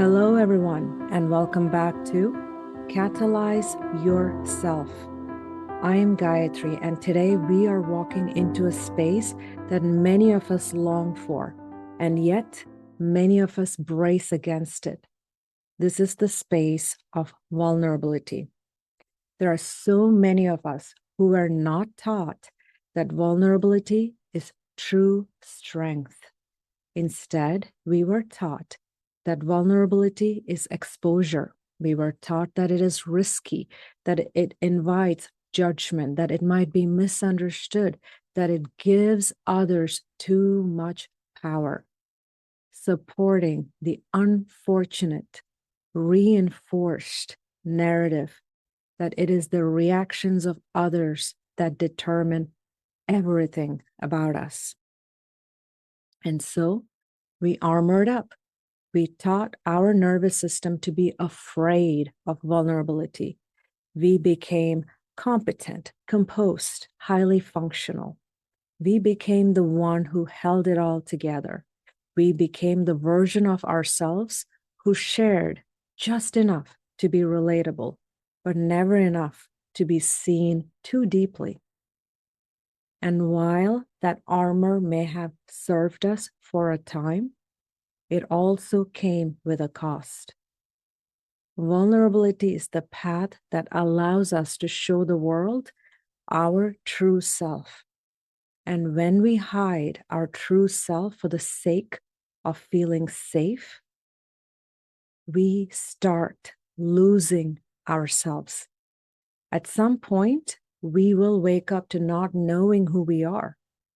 Hello, everyone, and welcome back to Catalyze Your Self. I am Gayatri, and today we are walking into a space that many of us long for, and yet many of us brace against it. This is the space of vulnerability. There are so many of us who are not taught that vulnerability is true strength. Instead, we were taught that vulnerability is exposure. We were taught that it is risky, that it invites judgment, that it might be misunderstood, that it gives others too much power. Supporting the unfortunate, reinforced narrative that it is the reactions of others that determine everything about us. And so we armored up. We taught our nervous system to be afraid of vulnerability. We became competent, composed, highly functional. We became the one who held it all together. We became the version of ourselves who shared just enough to be relatable, but never enough to be seen too deeply. And while that armor may have served us for a time, it also came with a cost. Vulnerability is the path that allows us to show the world our true self. And when we hide our true self for the sake of feeling safe, we start losing ourselves. At some point, we will wake up to not knowing who we are,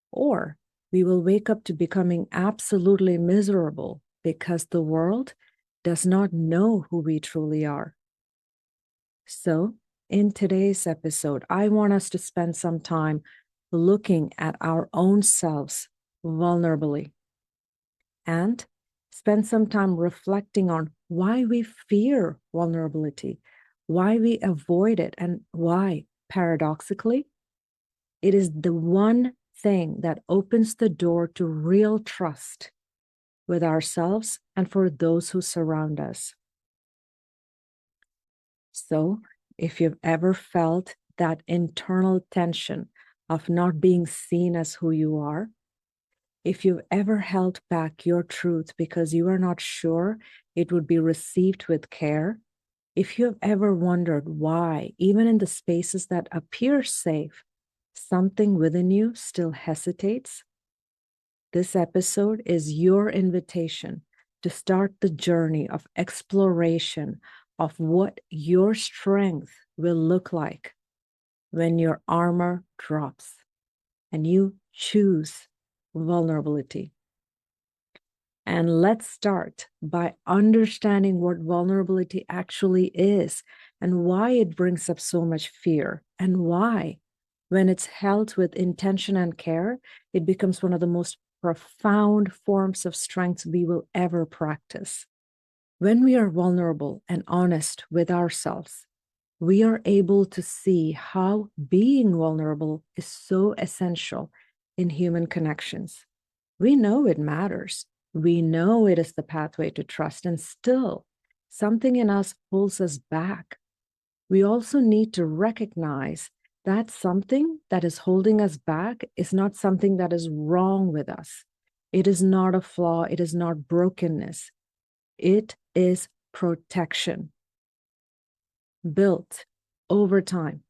or we will wake up to becoming absolutely miserable because the world does not know who we truly are. So, in today's episode, I want us to spend some time looking at our own selves vulnerably and spend some time reflecting on why we fear vulnerability, why we avoid it, and why, paradoxically, it is the one thing that opens the door to real trust with ourselves and for those who surround us. So, if you've ever felt that internal tension of not being seen as who you are, if you've ever held back your truth because you are not sure it would be received with care, if you've ever wondered why, even in the spaces that appear safe, something within you still hesitates, this episode is your invitation to start the journey of exploration of what your strength will look like when your armor drops and you choose vulnerability. And let's start by understanding what vulnerability actually is and why it brings up so much fear, and why, when it's held with intention and care, it becomes one of the most profound forms of strength we will ever practice. When we are vulnerable and honest with ourselves, we are able to see how being vulnerable is so essential in human connections. We know it matters. We know it is the pathway to trust, and still, something in us pulls us back. We also need to recognize that something that is holding us back is not something that is wrong with us. It is not a flaw. It is not brokenness. It is protection, built over time,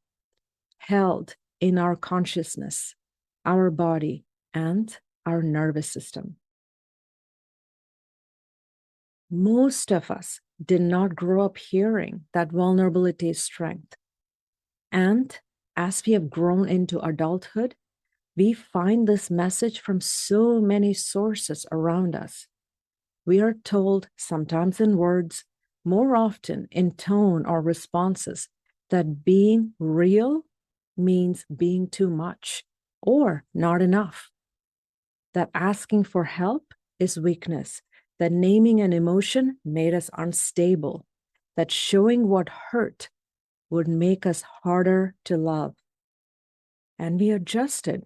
held in our consciousness, our body, and our nervous system. Most of us did not grow up hearing that vulnerability is strength. And as we have grown into adulthood, we find this message from so many sources around us. We are told, sometimes in words, more often in tone or responses, that being real means being too much or not enough. That asking for help is weakness. That naming an emotion made us unstable. That showing what hurt would make us harder to love. And we adjusted.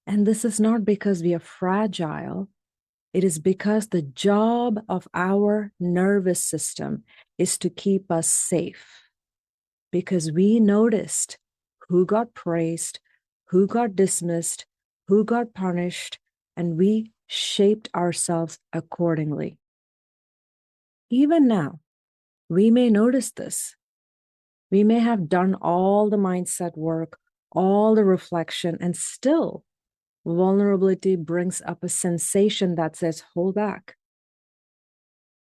And this is not because we are fragile. It is because the job of our nervous system is to keep us safe. Because we noticed who got praised, who got dismissed, who got punished, and we shaped ourselves accordingly. Even now, we may notice this. We may have done all the mindset work, all the reflection, and still vulnerability brings up a sensation that says, hold back.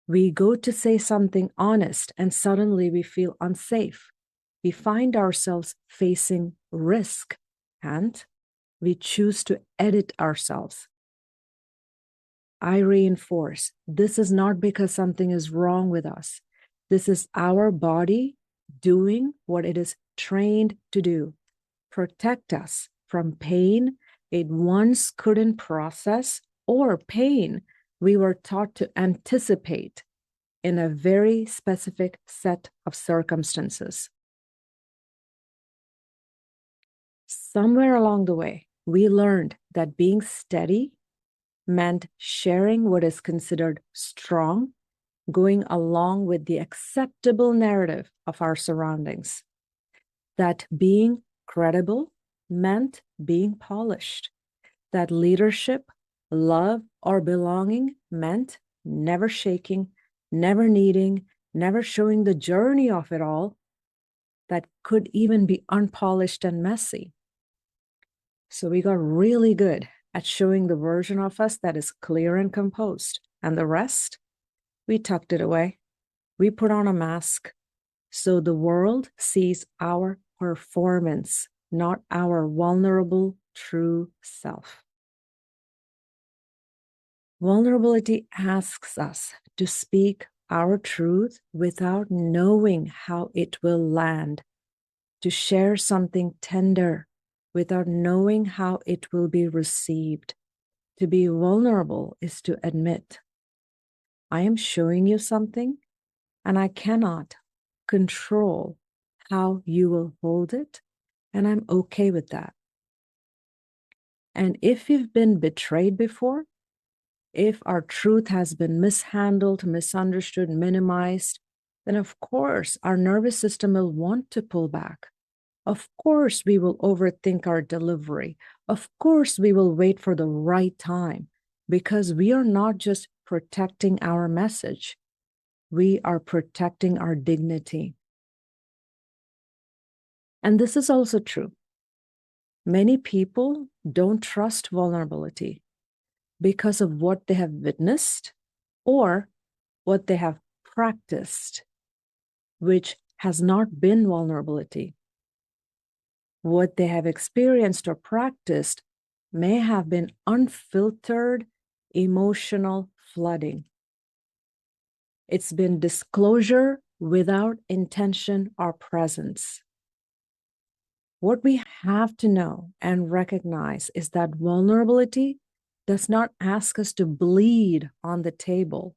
We go to say something honest and suddenly we feel unsafe. We find ourselves facing risk and we choose to edit ourselves. I reinforce, this is not because something is wrong with us. This is our body doing what it is trained to do, protect us from pain it once couldn't process or pain we were taught to anticipate in a very specific set of circumstances. Somewhere along the way, we learned that being steady meant sharing what is considered strong, going along with the acceptable narrative of our surroundings. That being credible meant being polished. That leadership, love, or belonging meant never shaking, never needing, never showing the journey of it all that could even be unpolished and messy. So we got really good at showing the version of us that is clear and composed. And the rest, we tucked it away. We put on a mask so the world sees our performance, not our vulnerable, true self. Vulnerability asks us to speak our truth without knowing how it will land, to share something tender without knowing how it will be received. To be vulnerable is to admit, I am showing you something and I cannot control how you will hold it, and I'm okay with that. And if you've been betrayed before, if our truth has been mishandled, misunderstood, minimized, then of course our nervous system will want to pull back. Of course we will overthink our delivery. Of course we will wait for the right time, because we are not just protecting our message, we are protecting our dignity. And this is also true. Many people don't trust vulnerability because of what they have witnessed or what they have practiced, which has not been vulnerability. What they have experienced or practiced may have been unfiltered emotional flooding. It's been disclosure without intention or presence. What we have to know and recognize is that vulnerability does not ask us to bleed on the table.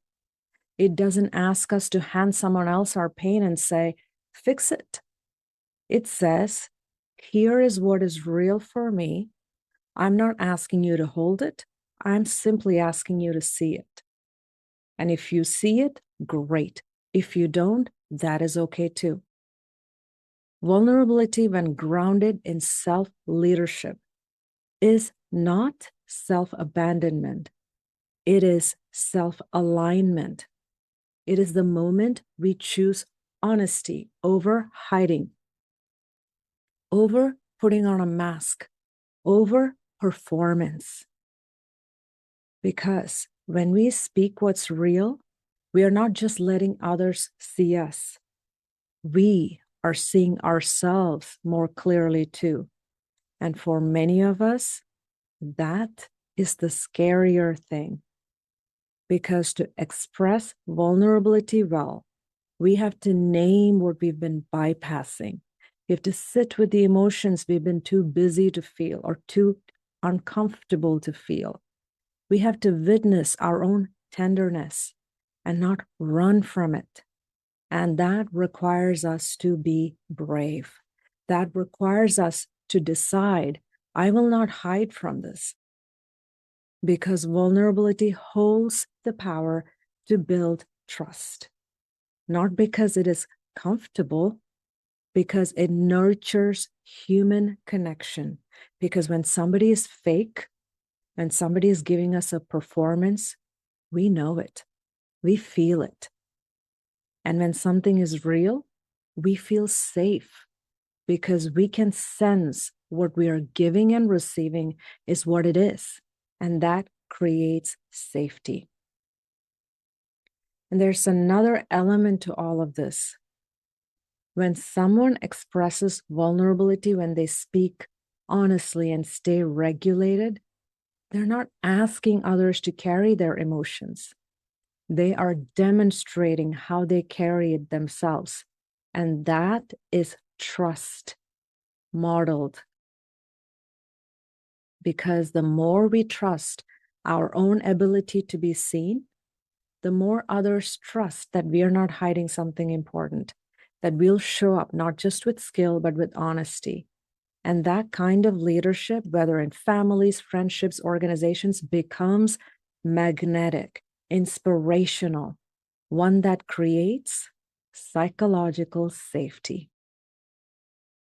It doesn't ask us to hand someone else our pain and say, fix it. It says, here is what is real for me. I'm not asking you to hold it. I'm simply asking you to see it. And if you see it, great. If you don't, that is okay too. Vulnerability, when grounded in self-leadership, is not self-abandonment. It is self-alignment. It is the moment we choose honesty over hiding, over putting on a mask, over performance. Because when we speak what's real, we are not just letting others see us. We are seeing ourselves more clearly too. And for many of us, that is the scarier thing. Because to express vulnerability well, we have to name what we've been bypassing. We have to sit with the emotions we've been too busy to feel or too uncomfortable to feel. We have to witness our own tenderness and not run from it. And that requires us to be brave. That requires us to decide, I will not hide from this. because vulnerability holds the power to build trust, not because it is comfortable, because it nurtures human connection. Because when somebody is fake, when somebody is giving us a performance, we know it, we feel it. And when something is real, we feel safe because we can sense what we are giving and receiving is what it is. And that creates safety. And there's another element to all of this. When someone expresses vulnerability, when they speak honestly and stay regulated, they're not asking others to carry their emotions. They are demonstrating how they carry it themselves. And that is trust modeled. Because the more we trust our own ability to be seen, the more others trust that we are not hiding something important, that we'll show up not just with skill, but with honesty. And that kind of leadership, whether in families, friendships, organizations, becomes magnetic, inspirational, one that creates psychological safety.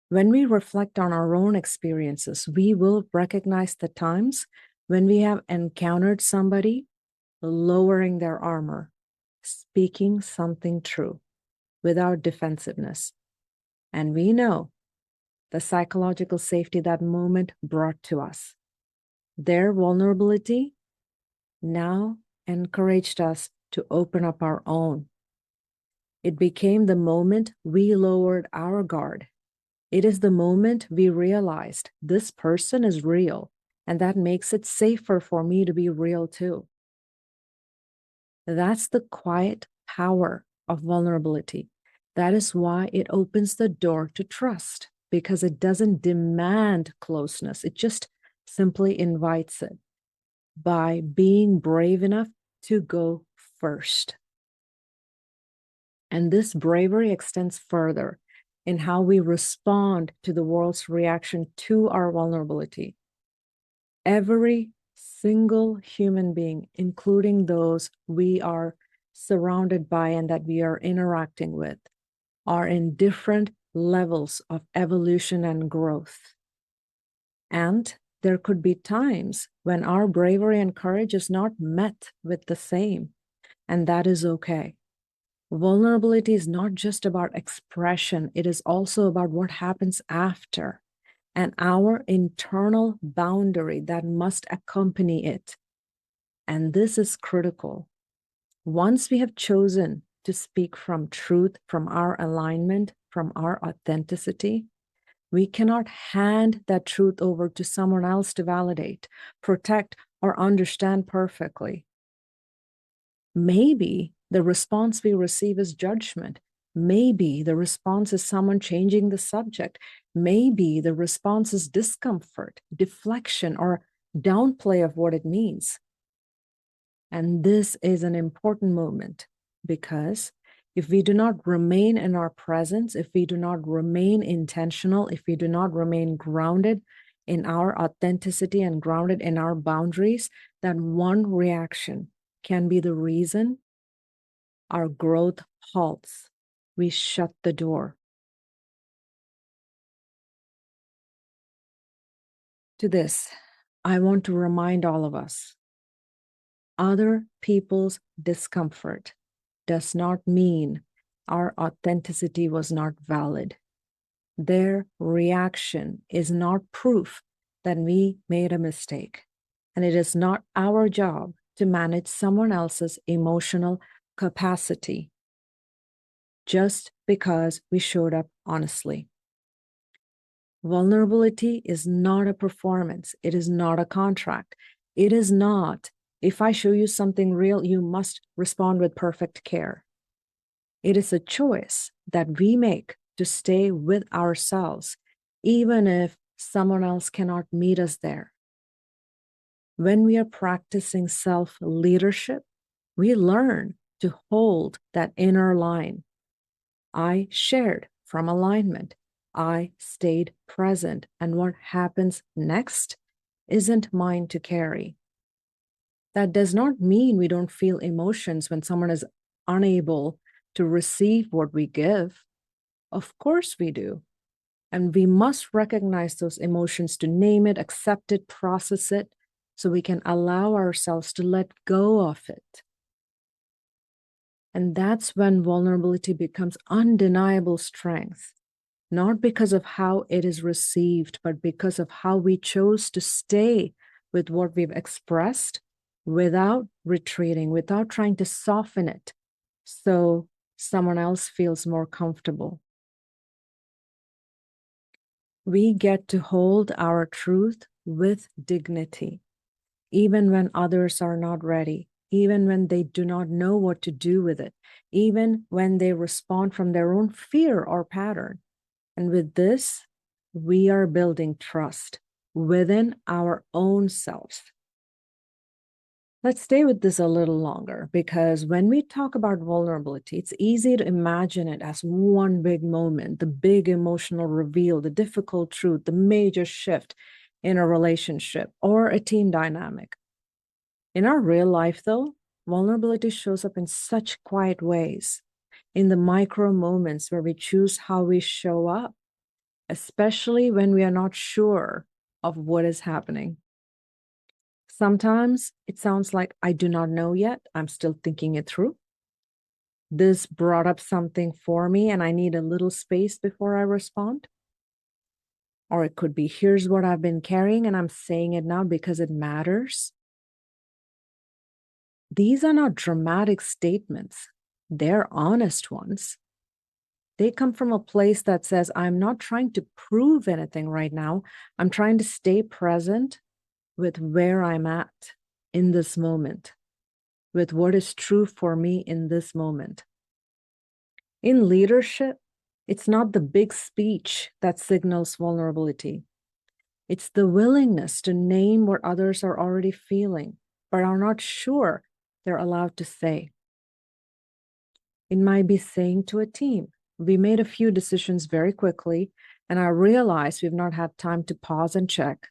When we reflect on our own experiences, we will recognize the times when we have encountered somebody lowering their armor, speaking something true without defensiveness. And we know the psychological safety that moment brought to us. Their vulnerability now encouraged us to open up our own. It became the moment we lowered our guard. It is the moment we realized this person is real, and that makes it safer for me to be real too. That's the quiet power of vulnerability. That is why it opens the door to trust, because it doesn't demand closeness. It just simply invites it by being brave enough to go first. And this bravery extends further in how we respond to the world's reaction to our vulnerability. Every single human being, including those we are surrounded by and that we are interacting with, are in different levels of evolution and growth. And there could be times when our bravery and courage is not met with the same, and that is okay. Vulnerability is not just about expression, it is also about what happens after and our internal boundary that must accompany it. And this is critical. Once we have chosen to speak from truth, from our alignment, from our authenticity, we cannot hand that truth over to someone else to validate, protect, or understand perfectly. Maybe the response we receive is judgment. Maybe the response is someone changing the subject. Maybe the response is discomfort, deflection, or downplay of what it means. And this is an important moment because if we do not remain in our presence, if we do not remain intentional, if we do not remain grounded in our authenticity and grounded in our boundaries, then one reaction can be the reason our growth halts. We shut the door. To this, I want to remind all of us, other people's discomfort does not mean our authenticity was not valid. Their reaction is not proof that we made a mistake. And it is not our job to manage someone else's emotional capacity just because we showed up honestly. Vulnerability is not a performance. It is not a contract. It is not, if I show you something real, you must respond with perfect care. It is a choice that we make to stay with ourselves, even if someone else cannot meet us there. When we are practicing self-leadership, we learn to hold that inner line. I shared from alignment. I stayed present. And what happens next isn't mine to carry. That does not mean we don't feel emotions when someone is unable to receive what we give. Of course we do. And we must recognize those emotions to name it, accept it, process it, so we can allow ourselves to let go of it. And that's when vulnerability becomes undeniable strength, not because of how it is received, but because of how we chose to stay with what we've expressed without retreating, without trying to soften it so someone else feels more comfortable. We get to hold our truth with dignity, even when others are not ready, even when they do not know what to do with it, even when they respond from their own fear or pattern. And with this, we are building trust within our own selves. Let's stay with this a little longer, because when we talk about vulnerability, it's easy to imagine it as one big moment, the big emotional reveal, the difficult truth, the major shift in a relationship or a team dynamic. In our real life, though, vulnerability shows up in such quiet ways, in the micro moments where we choose how we show up, especially when we are not sure of what is happening. Sometimes it sounds like, I do not know yet. I'm still thinking it through. This brought up something for me and I need a little space before I respond. Or it could be, here's what I've been carrying and I'm saying it now because it matters. These are not dramatic statements. They're honest ones. They come from a place that says, I'm not trying to prove anything right now. I'm trying to stay present with where I'm at in this moment, with what is true for me in this moment. In leadership, it's not the big speech that signals vulnerability. It's the willingness to name what others are already feeling, but are not sure they're allowed to say. It might be saying to a team, we made a few decisions very quickly, and I realize we've not had time to pause and check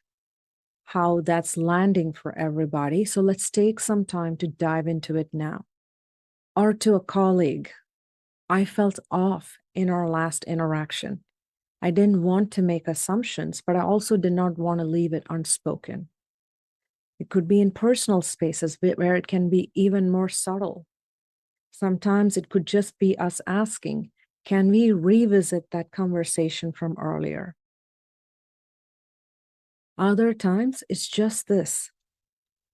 how that's landing for everybody. So let's take some time to dive into it now. Or to a colleague, I felt off in our last interaction. I didn't want to make assumptions, but I also did not want to leave it unspoken. It could be in personal spaces where it can be even more subtle. Sometimes it could just be us asking, can we revisit that conversation from earlier? Other times, it's just this,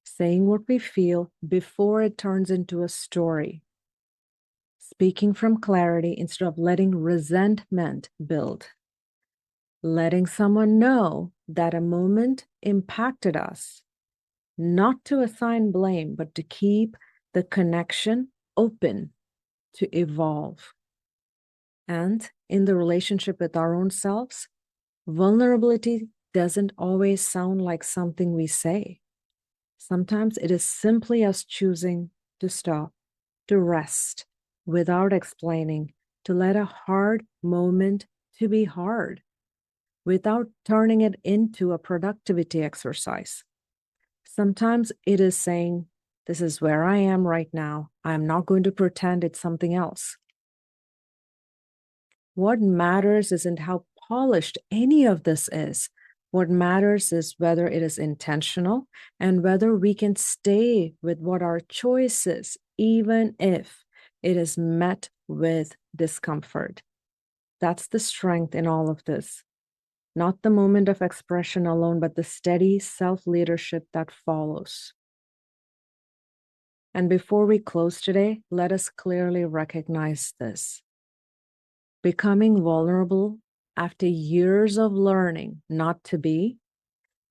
saying what we feel before it turns into a story. Speaking from clarity instead of letting resentment build. Letting someone know that a moment impacted us, not to assign blame, but to keep the connection open to evolve. And in the relationship with our own selves, vulnerability doesn't always sound like something we say. Sometimes it is simply us choosing to stop, to rest without explaining, to let a hard moment to be hard without turning it into a productivity exercise. Sometimes it is saying, this is where I am right now. I'm not going to pretend it's something else. What matters isn't how polished any of this is. What matters is whether it is intentional and whether we can stay with what our choice is, even if it is met with discomfort. That's the strength in all of this. Not the moment of expression alone, but the steady self-leadership that follows. And before we close today, let us clearly recognize this. Becoming vulnerable after years of learning not to be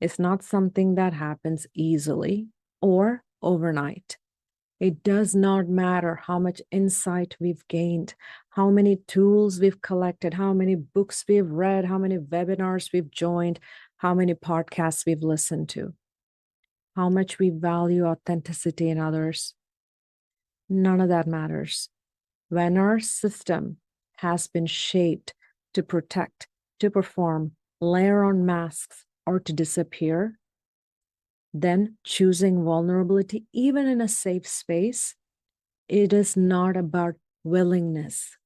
is not something that happens easily or overnight. It does not matter how much insight we've gained, how many tools we've collected, how many books we've read, how many webinars we've joined, how many podcasts we've listened to, how much we value authenticity in others. None of that matters. When our system has been shaped to protect, to perform, layer on masks, or to disappear, then choosing vulnerability, even in a safe space, it is not about willingness.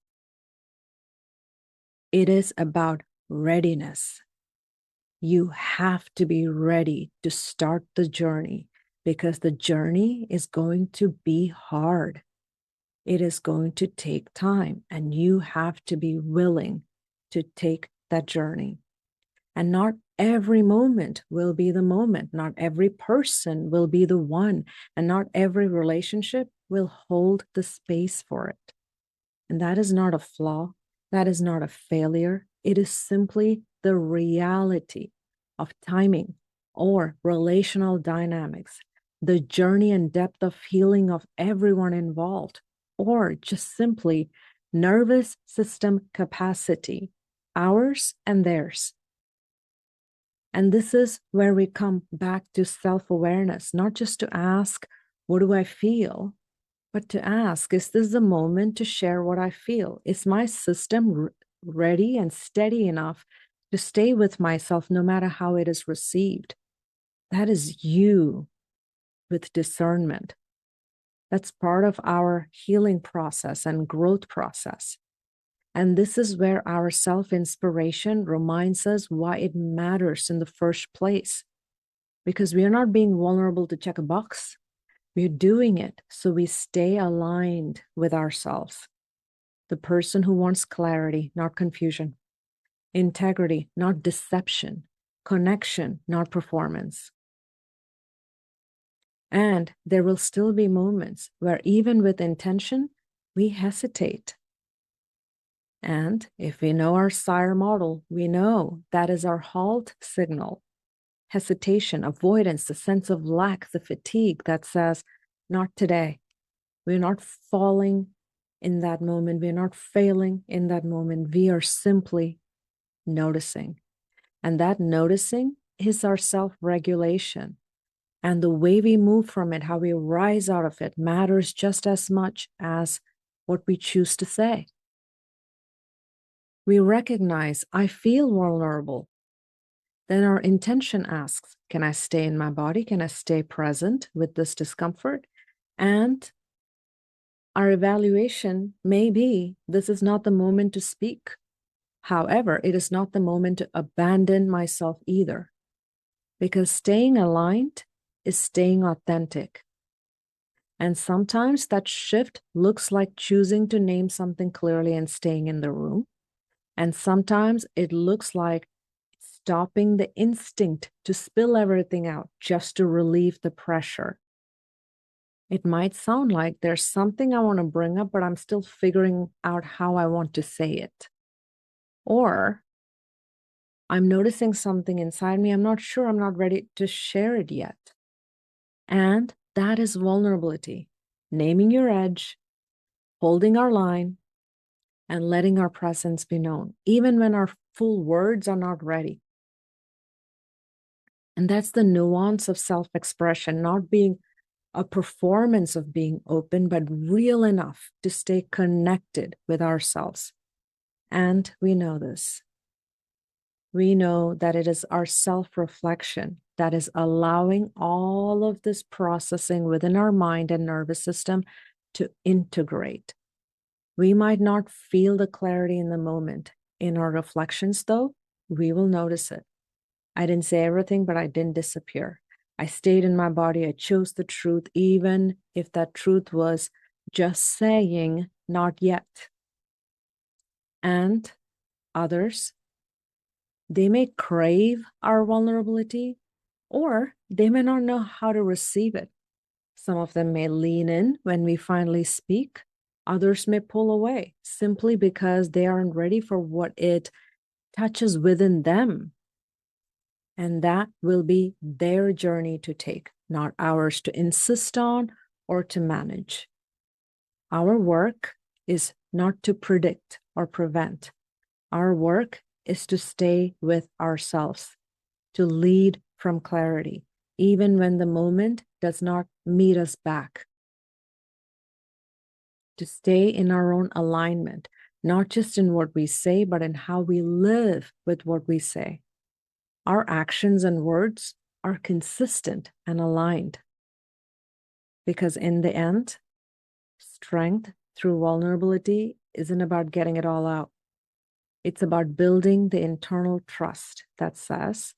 It is about readiness. You have to be ready to start the journey because the journey is going to be hard. It is going to take time, and you have to be willing to take that journey. And not every moment will be the moment. Not every person will be the one, and not every relationship will hold the space for it. And that is not a flaw. That is not a failure. It is simply the reality of timing or relational dynamics, the journey and depth of healing of everyone involved, or just simply nervous system capacity, ours and theirs. And this is where we come back to self-awareness, not just to ask, what do I feel? But to ask, is this the moment to share what I feel? Is my system ready and steady enough to stay with myself no matter how it is received? That is you with discernment. That's part of our healing process and growth process. And this is where our self-inspiration reminds us why it matters in the first place. Because we are not being vulnerable to check a box. We're doing it so we stay aligned with ourselves. The person who wants clarity, not confusion. Integrity, not deception. Connection, not performance. And there will still be moments where even with intention, we hesitate. And if we know our SIRE model, we know that is our halt signal. Hesitation, avoidance, the sense of lack, the fatigue that says, not today. We're not falling in that moment. We're not failing in that moment. We are simply noticing. And that noticing is our self-regulation. And the way we move from it, how we rise out of it, matters just as much as what we choose to say. We recognize, I feel vulnerable. Then our intention asks, can I stay in my body? Can I stay present with this discomfort? And our evaluation may be, this is not the moment to speak. However, it is not the moment to abandon myself either, because staying aligned is staying authentic. And sometimes that shift looks like choosing to name something clearly and staying in the room. And sometimes it looks like stopping the instinct to spill everything out just to relieve the pressure. It might sound like there's something I want to bring up, but I'm still figuring out how I want to say it. Or I'm noticing something inside me. I'm not sure. I'm not ready to share it yet. And that is vulnerability. Naming your edge, holding our line, and letting our presence be known, even when our full words are not ready. And that's the nuance of self-expression, not being a performance of being open, but real enough to stay connected with ourselves. And we know this. We know that it is our self-reflection that is allowing all of this processing within our mind and nervous system to integrate. We might not feel the clarity in the moment. In our reflections, though, we will notice it. I didn't say everything, but I didn't disappear. I stayed in my body. I chose the truth, even if that truth was just saying, not yet. And others, they may crave our vulnerability, or they may not know how to receive it. Some of them may lean in when we finally speak. Others may pull away simply because they aren't ready for what it touches within them. And that will be their journey to take, not ours to insist on or to manage. Our work is not to predict or prevent. Our work is to stay with ourselves, to lead from clarity, even when the moment does not meet us back. To stay in our own alignment, not just in what we say, but in how we live with what we say. Our actions and words are consistent and aligned. Because in the end, strength through vulnerability isn't about getting it all out. It's about building the internal trust that says,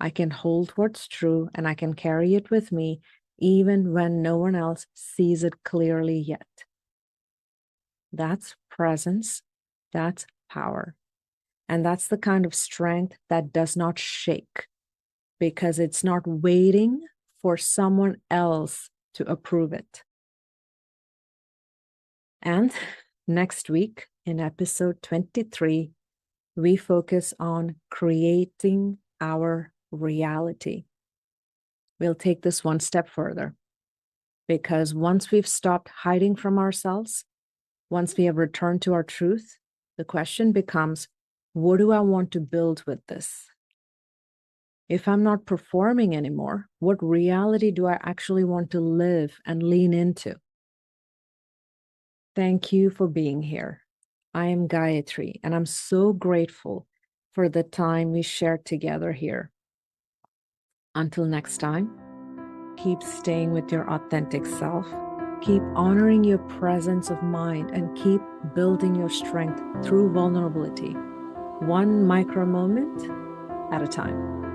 I can hold what's true and I can carry it with me even when no one else sees it clearly yet. That's presence, that's power. And that's the kind of strength that does not shake because it's not waiting for someone else to approve it. And next week in episode 23, we focus on creating our reality. We'll take this one step further because once we've stopped hiding from ourselves, once we have returned to our truth, the question becomes, what do I want to build with this? If I'm not performing anymore, what reality do I actually want to live and lean into? Thank you for being here. I am Gayatri, and I'm so grateful for the time we shared together here. Until next time, keep staying with your authentic self, keep honoring your presence of mind, and keep building your strength through vulnerability, one micro moment at a time.